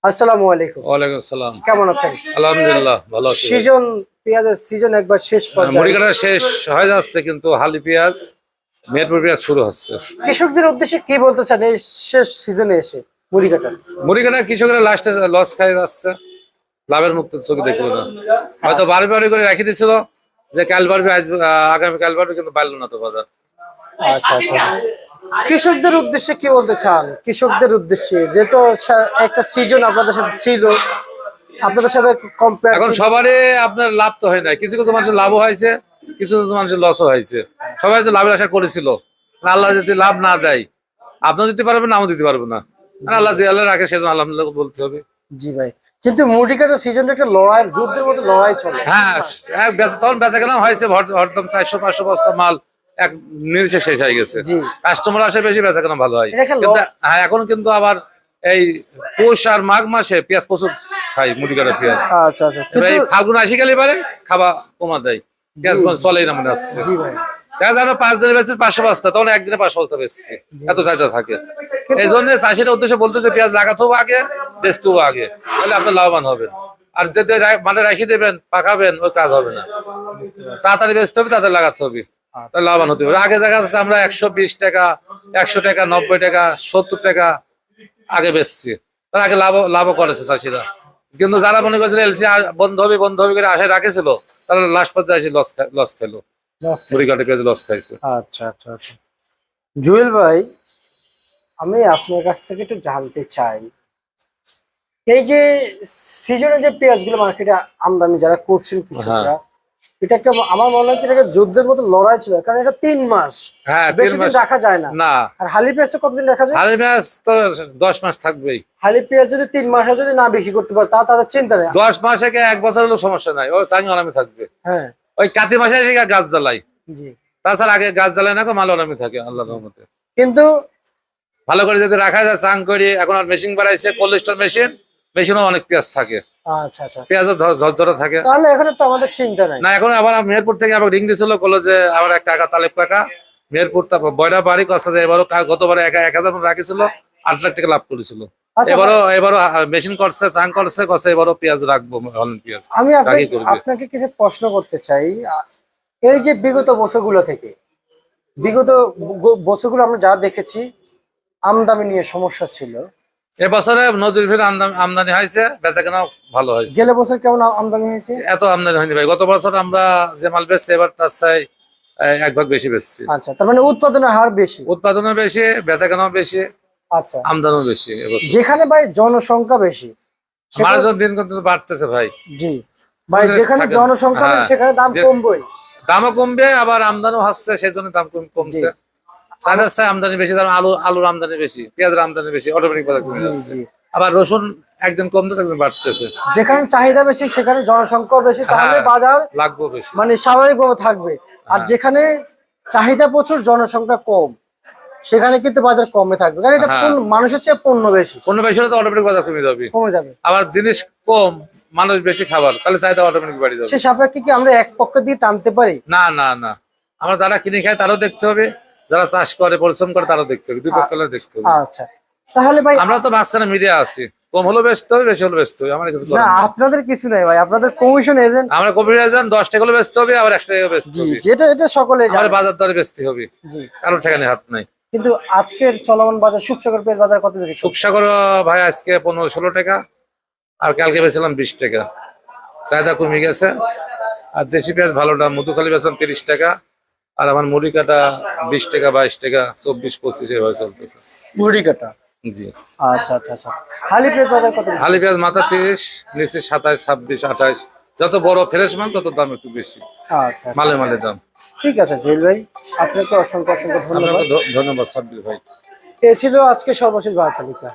আসসালামু আলাইকুম। ওয়ালাইকুম আসসালাম। কেমন আছেন? আলহামদুলিল্লাহ ভালো আছি। পেঁয়াজের সিজন একবার শেষ মুড়ি পর্যায়ে। কাটা শেষ হয়ে যাচ্ছে, কিন্তু হালি পেঁয়াজ, মেহেরপুর পেঁয়াজ শুরু হচ্ছে। কৃষকদের উদ্দেশ্যে কি বলতে চান এই শেষ সিজনে এসে মুড়ি কাটা? মুড়ি কাটা কৃষকরা লাস্টে লস খাই যাচ্ছে, লাভের মুক্ত চোখে দেখলো না। হয়তো বাড়ি করে রাখি দিছিল যে কাল বাড়বে, আজ আগামী কাল বাড়বে, কিন্তু পারলো না তো বাজার। আচ্ছা আচ্ছা। কৃষকদের উদ্দেশ্যে কি বলতে চান? কৃষকদের উদ্দেশ্যে যেহেতু একটা সিজন আপনাদের সাথে ছিল, আপনাদের সাথে কম্পেয়ার এখন সবারই আপনার লাভ তো হয় না, কিছু কিছু মানুষের লাভও হয়েছে, কিছু কিছু মানুষের লসও হয়েছে। সবাই তো লাভের আশা করেছিল, আল্লাহ যদি লাভ না দেয়, আপনিও দিতে পারবেন না, আমিও দিতে পারবো না। আল্লাহ যে আল্লাহ রাখে সেজন্য আলহামদুলিল্লাহ বলতে হবে। জি ভাই, কিন্তু মুড়ি কাটা সিজনটা একটা লড়াই, যুদ্ধের মতো লড়াই চলে। হ্যাঁ, তখন বেচা কেনা হয়েছে হরদম 400-500 বস্তা মাল এক নিমিষে শেষ হয়ে গেছে। কাস্টমার আসে বেশি, বেচা কেনা ভালো হয়। কিন্তু হ্যাঁ, এখন কিন্তু আবার এই পৌষ আর মাঘ মাসে পেঁয়াজ প্রচুর খাই, মুড়ি কাটা পেঁয়াজ। আচ্ছা আচ্ছা। এই ফাল্গুন আসি গেলে পারে খাওয়া কমা দেয়, পেঁয়াজ চলেই না মনে হচ্ছে। জি ভাই, পেঁয়াজ আমরা 5 দিনে বেচছি 500 বস্তা, তখন একদিনে 500 বস্তা বেচছি, এত চাহিদা থাকে। এই জন্য চাষির উদ্দেশ্যে বলতেছে পেঁয়াজ লাগাতেও আগে, বেচতেও আগে, তাহলে আপনি লাভবান হবেন। আর যদি মানে রাখি দেবেন, পাকাবেন, ওই কাজ হবে না। তাড়াতাড়ি বেচতে হবে, তাড়াতাড়ি লাগাতে হবে, তাহলে লাভবান হতে হবে। আগে দেখা যাচ্ছে আমরা 120 টাকা, 100 টাকা, 90 টাকা, 70 টাকা আগে বেচছি, তার আগে লাভও করেছে চাষিরা। কিন্তু যারা মনে করছিল এলসি বন্ধ হবে করে আশায় রাখেছিল, তারা লাস্ট পর্যায়ে এসে লস খেলো, মুড়ি কাটা পেঁয়াজ লস খাইছে। আচ্ছা আচ্ছা আচ্ছা। জুয়েল ভাই, আমি আপনার কাছ থেকে একটু জানতে চাই, এই যে সিজনে যে পেঁয়াজগুলো মার্কেটে আমদানি যারা করছেন কৃষকরা, এটা একটা আমার মনে হয় এটা যুদ্ধের মতো লড়াই ছিল, কারণ এটা 3 মাস, হ্যাঁ, বেশি দিন রাখা যায় না। আর হালি পেঁয়াজটা কতদিন রাখা যায়? হালি পেঁয়াজ তো 10 মাস থাকবেই। হালি পেঁয়াজ যদি 3 মাসে যদি না বিক্রি করতে পারে, তা তাদের চিন্তা নেই। 10 মাস থেকে 1 বছর হলেও সমস্যা নাই, ওর চাঙ্গি আরামে থাকবে। হ্যাঁ, ওই কাতি মাসে এসে গাছ জ্বালাই। জি, তাছাড়া আগে গাছ জ্বালায় না, মাল আরামে থাকে আল্লাহর রহমতে। কিন্তু ভালো করে যদি রাখা যায় চাং করে, এখন আর মেশিন বাড়াইছে, কোল্ড স্টোর মেশিনও অনেক পেঁয়াজ থাকে। আচ্ছা আচ্ছা, পেঁয়াজও ঝরঝরে থাকে। তাহলে এখন তো আমাদের চিন্তা নাই না, এখন আবার মেহেরপুর থেকে আবার রিং দিছিল, বললো যে আমার এক কাকা তালেব কাকা মেহেরপুর বয়রা বাড়ি কষ্ট, এবারও গতবার 1000 রাখিছিল, 8 লাখ টাকা লাভ করেছিল। এবারও মেশিন করছে, চাং করছে, এবারও পেঁয়াজ রাখবো, পেঁয়াজ। আমি আপনাকে কিছু প্রশ্ন করতে চাই। এই যে বিগত বছরগুলো আমরা যা দেখেছি, আমদানি নিয়ে সমস্যা ছিল। এবছরে নজরুল আমদানি হয়েছে, বেচা কেনা ভালো হয়েছে। গেলে বছর কেমন আমদানি হয়েছে? এত আমদানি হয়নি ভাই, গত বছর আমরা যে মাল বেচছি এবার তার চাই 1 ভাগ বেশি বেচছি। আচ্ছা, তার মানে উৎপাদনের হার বেশি, উৎপাদনও বেশি, বেচা কেনাও বেশি, আচ্ছা, আমদানিও বেশি। যেখানে ভাই জনসংখ্যা বেশি, মানুষজন দিন কিন্তু বাড়তেছে ভাই। জি ভাই, যেখানে জনসংখ্যা বেশি সেখানে দাম কমবে, দামও কমবে, আবার আমদানিও হচ্ছে, সেই জন্য দাম কমছে। চাঁদের চাই আমদানি বেশি, আলুর আমদানি বেশি, পেঁয়াজের আমদানি বেশি, অটোমেটিক বাজার কমে যাচ্ছে। আবার রসুন একদিন কমতে একদিন বাড়তেছে। যেখানে চাহিদা বেশি সেখানে জনসংখ্যা বেশি, তাহলে বাজার লাগবে বেশি, মানে স্বাভাবিকভাবে থাকবে। আর যেখানে চাহিদা প্রচুর, জনসংখ্যা কম, সেখানে কিন্তু বাজার কমে থাকবে, কারণ এটা মানুষের চেয়ে পণ্য বেশি হলে তো অটোমেটিক বাজার কমে যাবে। আবার জিনিস কম, মানুষ বেশি খাবার, তাহলে চাহিদা অটোমেটিক বাড়ে যাবে। সে সাপেক্ষে কি আমরা এক পক্ষ দিয়ে টানতে পারি? না না না, আমরা যারা কিনে খায় তারও দেখতে হবে, যারা চাষ করে পরিশ্রম করে তারও দেখতে হবে, দুই পক্ষের দেখতে হবে। আচ্ছা, তাহলে ভাই আমরা তো মাঝখানে মিডিয়া আছি, কম হলেও বেচতে হবে, বেশি হলেও বেচতে হবে। আমার কিছু না, আপনাদের কিছু নাই ভাই, আপনাদের কমিশন এজেন্ট। আমরা কমিশন এজেন্ট, 10 টাকা হলে বেচতে হবে, আবার 1 টাকা বেচতে হবে। এটা সকলে জানে, বাজার দরে বেচতে হবে, কারোর ঠেকানে হাত নাই। কিন্তু আজকের চলমান বাজার শুকসাগর পেঁয়াজ বাজার কত বেশি? শুকসাগর ভাই আজকে 15-16 টাকা, আর কালকে বেচলাম 20 টাকা, চাহিদা কমে গেছে। আর দেশি পেঁয়াজ ভালোটা মধুখালী বেচলাম 30 টাকা, আর আমার মুড়ি কাটা 20 টাকা, 22 টাকা, 24-25 এভাবে চলতেছে মুড়ি কাটা। জি, আচ্ছা আচ্ছা আচ্ছা। হালি পেঁয়াজ বাজার কত? হালি পেঁয়াজ মাথা 30, নিচে 27, 26, 28। যত বড় ফ্রেশ মাল তত দাম একটু বেশি। আচ্ছা, মালে দাম। ঠিক আছে জুয়েল ভাই, আপনাকে অসংখ্য ধন্যবাদ। ধন্যবাদ সাব্বির ভাই। এ ছিল আজকে সর্বশেষ বাজার তালিকা।